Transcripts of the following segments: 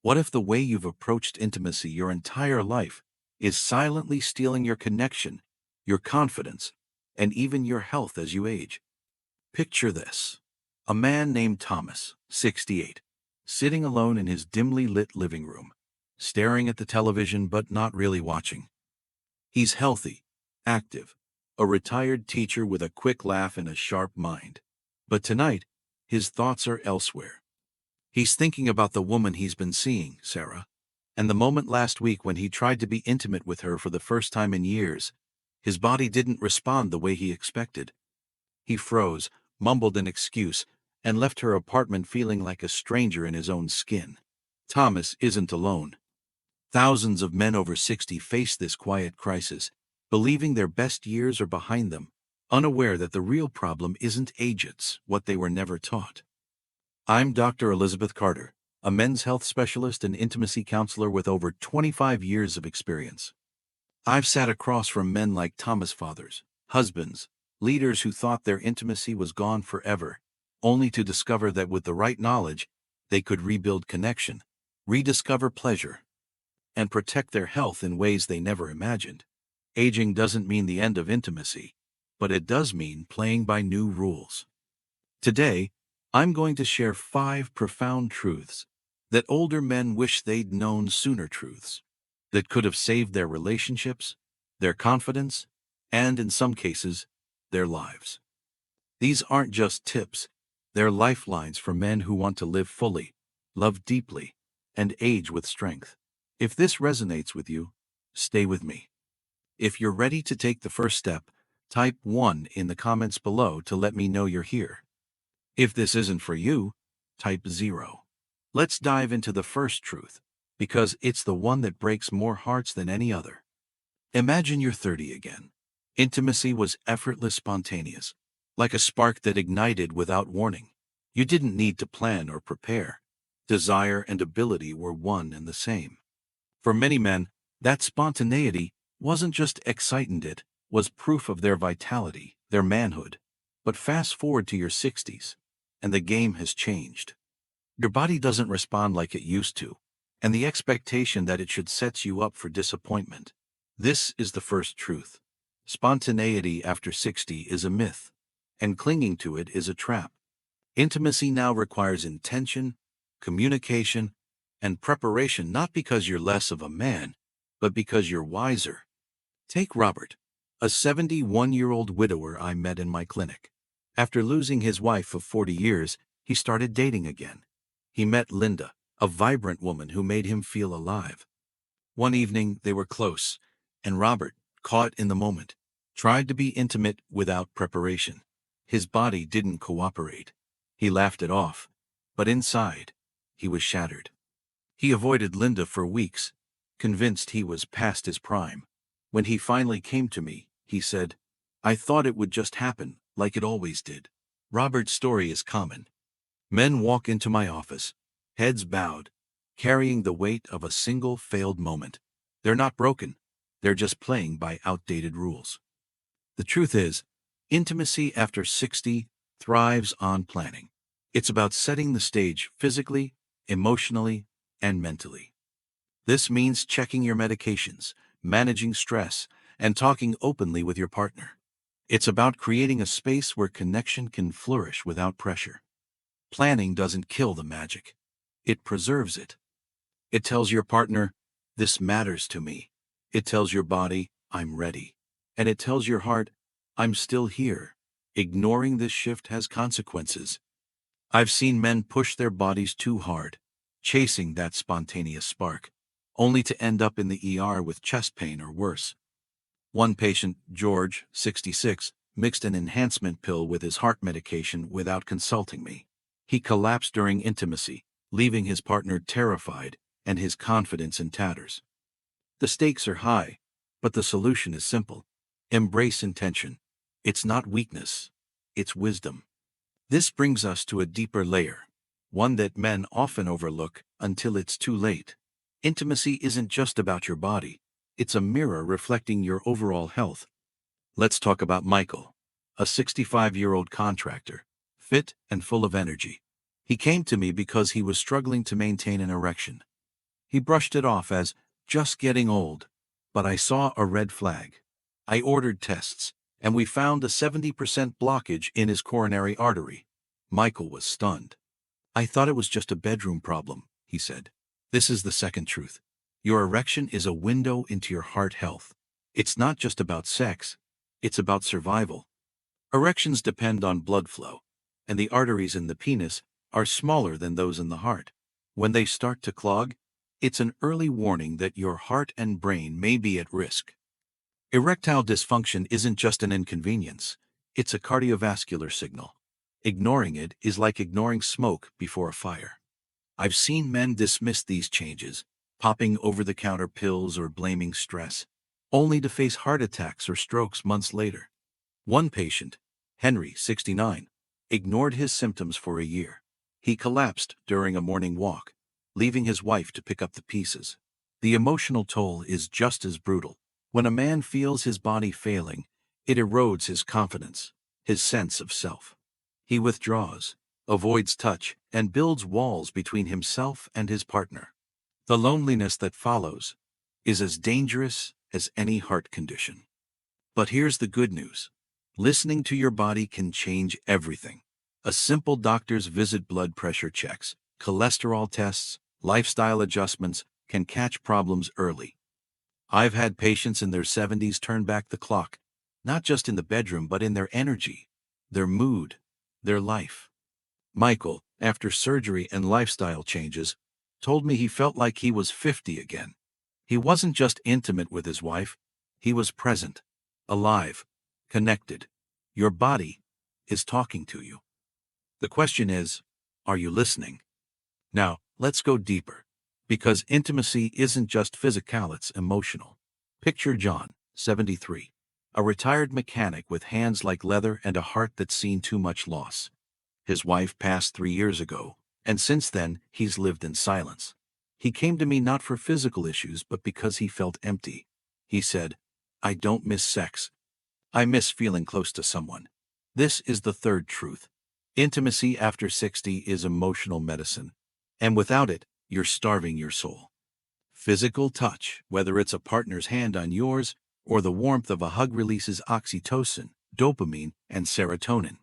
What if the way you've approached intimacy your entire life is silently stealing your connection, your confidence, and even your health as you age? Picture this. A man named Thomas, 68, sitting alone in his dimly lit living room, staring at the television but not really watching. He's healthy, active, a retired teacher with a quick laugh and a sharp mind. But tonight, his thoughts are elsewhere. He's thinking about the woman he's been seeing, Sarah, and the moment last week when he tried to be intimate with her for the first time in years. His body didn't respond the way he expected. He froze, mumbled an excuse, and left her apartment feeling like a stranger in his own skin. Thomas isn't alone. Thousands of men over 60 face this quiet crisis, believing their best years are behind them, unaware that the real problem isn't age, it's what they were never taught. I'm Dr. Elizabeth Carter, a men's health specialist and intimacy counselor with over 25 years of experience. I've sat across from men like Thomas' fathers, husbands, leaders who thought their intimacy was gone forever, only to discover that with the right knowledge, they could rebuild connection, rediscover pleasure, and protect their health in ways they never imagined. Aging doesn't mean the end of intimacy, but it does mean playing by new rules. Today, I'm going to share 5 profound truths that older men wish they'd known sooner, truths that could have saved their relationships, their confidence, and in some cases, their lives. These aren't just tips, they're lifelines for men who want to live fully, love deeply, and age with strength. If this resonates with you, stay with me. If you're ready to take the first step, type 1 in the comments below to let me know you're here. If this isn't for you, type 0. Let's dive into the first truth, because it's the one that breaks more hearts than any other. Imagine you're 30 again. Intimacy was effortless, spontaneous, like a spark that ignited without warning. You didn't need to plan or prepare. Desire and ability were one and the same. For many men, that spontaneity wasn't just excitement, it was proof of their vitality, their manhood. But fast forward to your 60s, and the game has changed. Your body doesn't respond like it used to, and the expectation that it should sets you up for disappointment. This is the first truth. Spontaneity after 60 is a myth, and clinging to it is a trap. Intimacy now requires intention, communication, and preparation, not because you're less of a man, but because you're wiser. Take Robert, a 71-year-old widower I met in my clinic. After losing his wife of 40 years, he started dating again. He met Linda, a vibrant woman who made him feel alive. One evening, they were close, and Robert, caught in the moment, tried to be intimate without preparation. His body didn't cooperate. He laughed it off, but inside, he was shattered. He avoided Linda for weeks, convinced he was past his prime. When he finally came to me, he said, "I thought it would just happen, like it always did." Robert's story is common. Men walk into my office, heads bowed, carrying the weight of a single failed moment. They're not broken, they're just playing by outdated rules. The truth is, intimacy after 60 thrives on planning. It's about setting the stage physically, emotionally, and mentally. This means checking your medications, managing stress, and talking openly with your partner. It's about creating a space where connection can flourish without pressure. Planning doesn't kill the magic. It preserves it. It tells your partner, "This matters to me." It tells your body, "I'm ready." And it tells your heart, "I'm still here." Ignoring this shift has consequences. I've seen men push their bodies too hard, chasing that spontaneous spark, only to end up in the ER with chest pain or worse. One patient, George, 66, mixed an enhancement pill with his heart medication without consulting me. He collapsed during intimacy, leaving his partner terrified and his confidence in tatters. The stakes are high, but the solution is simple. Embrace intention. It's not weakness, it's wisdom. This brings us to a deeper layer, one that men often overlook until it's too late. Intimacy isn't just about your body, it's a mirror reflecting your overall health. Let's talk about Michael, a 65-year-old contractor, fit and full of energy. He came to me because he was struggling to maintain an erection. He brushed it off as just getting old, but I saw a red flag. I ordered tests, and we found a 70% blockage in his coronary artery. Michael was stunned. I thought it was just a bedroom problem, he said. This is the second truth. Your erection is a window into your heart health. It's not just about sex, it's about survival. Erections depend on blood flow, and the arteries in the penis are smaller than those in the heart. When they start to clog, it's an early warning that your heart and brain may be at risk. Erectile dysfunction isn't just an inconvenience, it's a cardiovascular signal. Ignoring it is like ignoring smoke before a fire. I've seen men dismiss these changes, popping over-the-counter pills or blaming stress, only to face heart attacks or strokes months later. One patient, Henry, 69, ignored his symptoms for a year. He collapsed during a morning walk, leaving his wife to pick up the pieces. The emotional toll is just as brutal. When a man feels his body failing, it erodes his confidence, his sense of self. He withdraws, avoids touch, and builds walls between himself and his partner. The loneliness that follows is as dangerous as any heart condition. But here's the good news. Listening to your body can change everything. A simple doctor's visit, blood pressure checks, cholesterol tests, lifestyle adjustments can catch problems early. I've had patients in their 70s turn back the clock, not just in the bedroom but in their energy, their mood, their life. Michael, after surgery and lifestyle changes, told me he felt like he was 50 again. He wasn't just intimate with his wife, he was present, alive, connected. Your body is talking to you. The question is, are you listening? Now, let's go deeper. Because intimacy isn't just physical, it's emotional. Picture John, 73, a retired mechanic with hands like leather and a heart that's seen too much loss. His wife passed 3 years ago, and since then, he's lived in silence. He came to me not for physical issues but because he felt empty. He said, I don't miss sex. I miss feeling close to someone. This is the third truth. Intimacy after 60 is emotional medicine, and without it, you're starving your soul. Physical touch, whether it's a partner's hand on yours or the warmth of a hug, releases oxytocin, dopamine, and serotonin.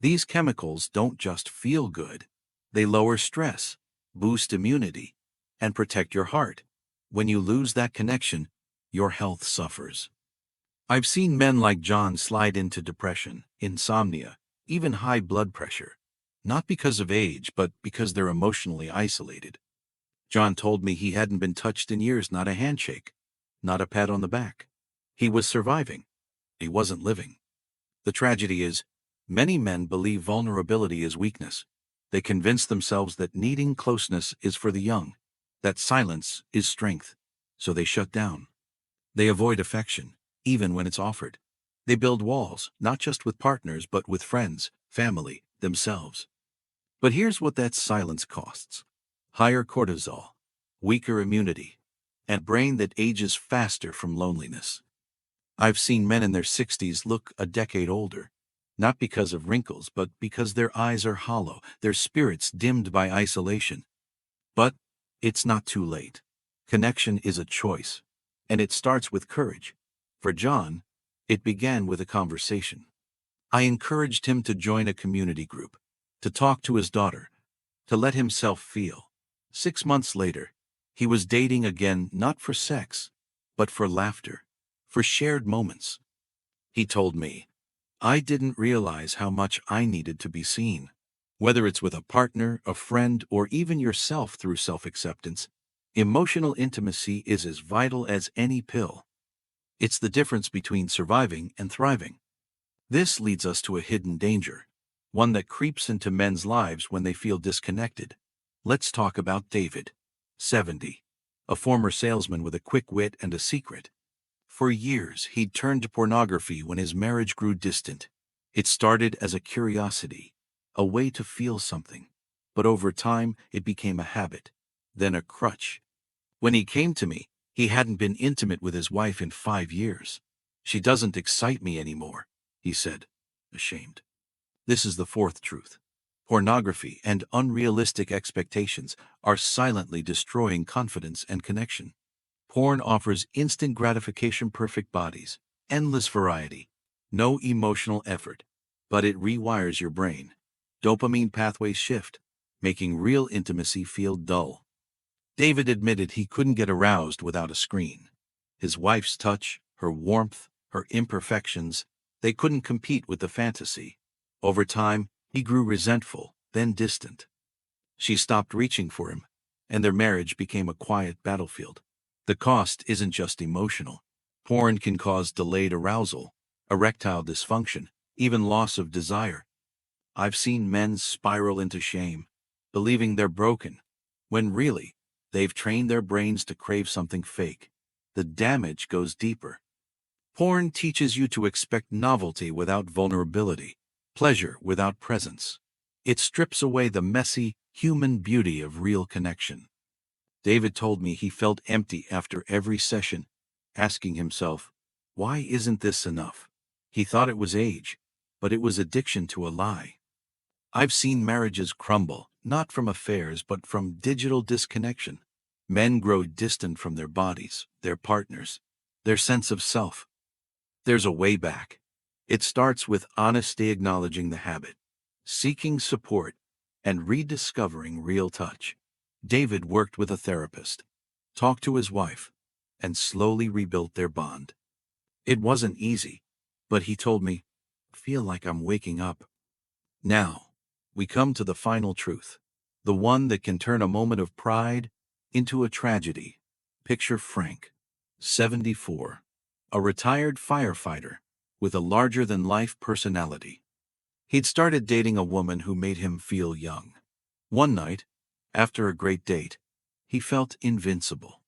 These chemicals don't just feel good. They lower stress, boost immunity, and protect your heart. When you lose that connection, your health suffers. I've seen men like John slide into depression, insomnia, even high blood pressure, not because of age, but because they're emotionally isolated. John told me he hadn't been touched in years, not a handshake, not a pat on the back. He was surviving. He wasn't living. The tragedy is, many men believe vulnerability is weakness. They convince themselves that needing closeness is for the young, that silence is strength, so they shut down. They avoid affection, even when it's offered. They build walls, not just with partners but with friends, family, themselves. But here's what that silence costs. Higher cortisol, weaker immunity, and a brain that ages faster from loneliness. I've seen men in their 60s look a decade older, not because of wrinkles but because their eyes are hollow, their spirits dimmed by isolation. But it's not too late. Connection is a choice, and it starts with courage. For John, it began with a conversation. I encouraged him to join a community group, to talk to his daughter, to let himself feel. 6 months later, he was dating again, not for sex, but for laughter, for shared moments. He told me, I didn't realize how much I needed to be seen. Whether it's with a partner, a friend, or even yourself, through self-acceptance, emotional intimacy is as vital as any pill. It's the difference between surviving and thriving. This leads us to a hidden danger, one that creeps into men's lives when they feel disconnected. Let's talk about David, 70, a former salesman with a quick wit and a secret. For years, he'd turned to pornography when his marriage grew distant. It started as a curiosity, a way to feel something. But over time, it became a habit, then a crutch. When he came to me, he hadn't been intimate with his wife in 5 years. She doesn't excite me anymore, he said, ashamed. This is the fourth truth. Pornography and unrealistic expectations are silently destroying confidence and connection. Porn offers instant gratification, perfect bodies, endless variety, no emotional effort, but it rewires your brain. Dopamine pathways shift, making real intimacy feel dull. David admitted he couldn't get aroused without a screen. His wife's touch, her warmth, her imperfections, they couldn't compete with the fantasy. Over time, he grew resentful, then distant. She stopped reaching for him, and their marriage became a quiet battlefield. The cost isn't just emotional. Porn can cause delayed arousal, erectile dysfunction, even loss of desire. I've seen men spiral into shame, believing they're broken, when really, they've trained their brains to crave something fake. The damage goes deeper. Porn teaches you to expect novelty without vulnerability, pleasure without presence. It strips away the messy, human beauty of real connection. David told me he felt empty after every session, asking himself, why isn't this enough? He thought it was age, but it was addiction to a lie. I've seen marriages crumble, not from affairs but from digital disconnection. Men grow distant from their bodies, their partners, their sense of self. There's a way back. It starts with honesty, acknowledging the habit, seeking support, and rediscovering real touch. David worked with a therapist, talked to his wife, and slowly rebuilt their bond. It wasn't easy, but he told me, feel like I'm waking up. Now, we come to the final truth, the one that can turn a moment of pride into a tragedy. Picture Frank, 74, a retired firefighter with a larger-than-life personality. He'd started dating a woman who made him feel young. One night, after a great date, he felt invincible.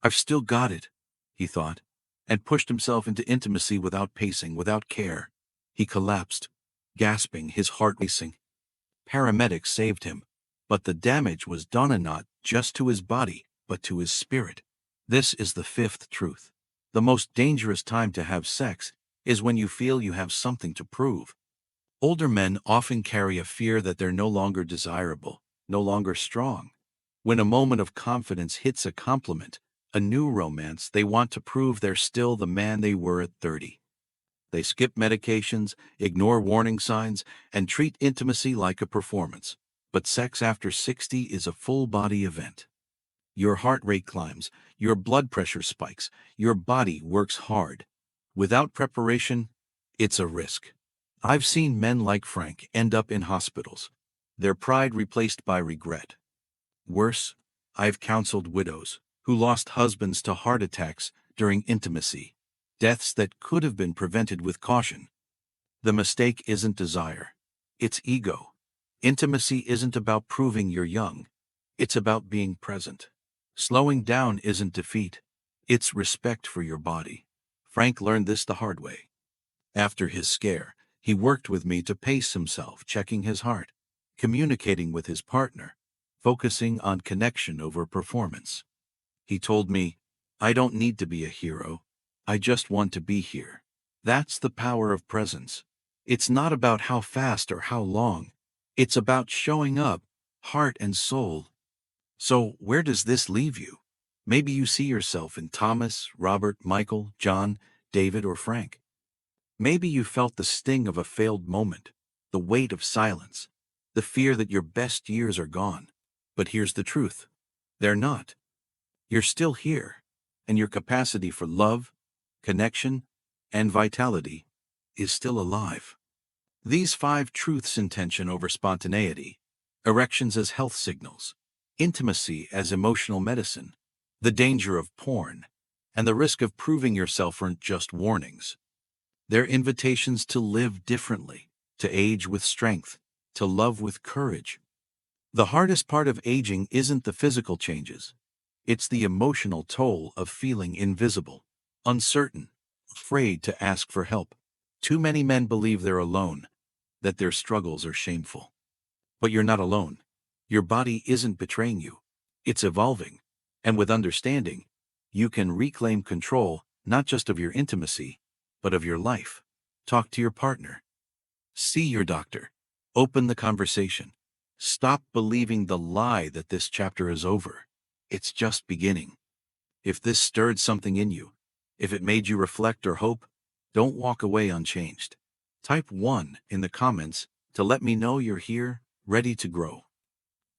I've still got it, he thought, and pushed himself into intimacy without pacing, without care. He collapsed, gasping, his heart racing. Paramedics saved him, but the damage was done not just to his body, but to his spirit. This is the fifth truth. The most dangerous time to have sex is when you feel you have something to prove. Older men often carry a fear that they're no longer desirable, no longer strong. When a moment of confidence hits a compliment, a new romance, they want to prove they're still the man they were at 30. They skip medications, ignore warning signs, and treat intimacy like a performance. But sex after 60 is a full-body event. Your heart rate climbs, your blood pressure spikes, your body works hard. Without preparation, it's a risk. I've seen men like Frank end up in hospitals, their pride replaced by regret. Worse, I've counseled widows who lost husbands to heart attacks during intimacy, deaths that could have been prevented with caution. The mistake isn't desire, it's ego. Intimacy isn't about proving you're young, it's about being present. Slowing down isn't defeat, it's respect for your body. Frank learned this the hard way. After his scare, he worked with me to pace himself, checking his heart, communicating with his partner, focusing on connection over performance. He told me, I don't need to be a hero, I just want to be here. That's the power of presence. It's not about how fast or how long. It's about showing up, heart and soul. So where does this leave you? Maybe you see yourself in Thomas, Robert, Michael, John, David, or Frank. Maybe you felt the sting of a failed moment, the weight of silence, the fear that your best years are gone. But here's the truth. They're not. You're still here, and your capacity for love, connection, and vitality is still alive. These 5 truths: intention over spontaneity, erections as health signals, intimacy as emotional medicine, the danger of porn, and the risk of proving yourself aren't just warnings. They're invitations to live differently, to age with strength, to love with courage. The hardest part of aging isn't the physical changes. It's the emotional toll of feeling invisible, uncertain, afraid to ask for help. Too many men believe they're alone, that their struggles are shameful. But you're not alone. Your body isn't betraying you. It's evolving. And with understanding, you can reclaim control, not just of your intimacy, but of your life. Talk to your partner. See your doctor. Open the conversation. Stop believing the lie that this chapter is over. It's just beginning. If this stirred something in you, if it made you reflect or hope, don't walk away unchanged. Type 1 in the comments to let me know you're here, ready to grow.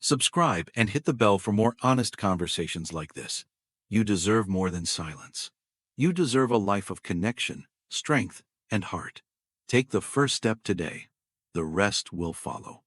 Subscribe and hit the bell for more honest conversations like this. You deserve more than silence. You deserve a life of connection, strength, and heart. Take the first step today. The rest will follow.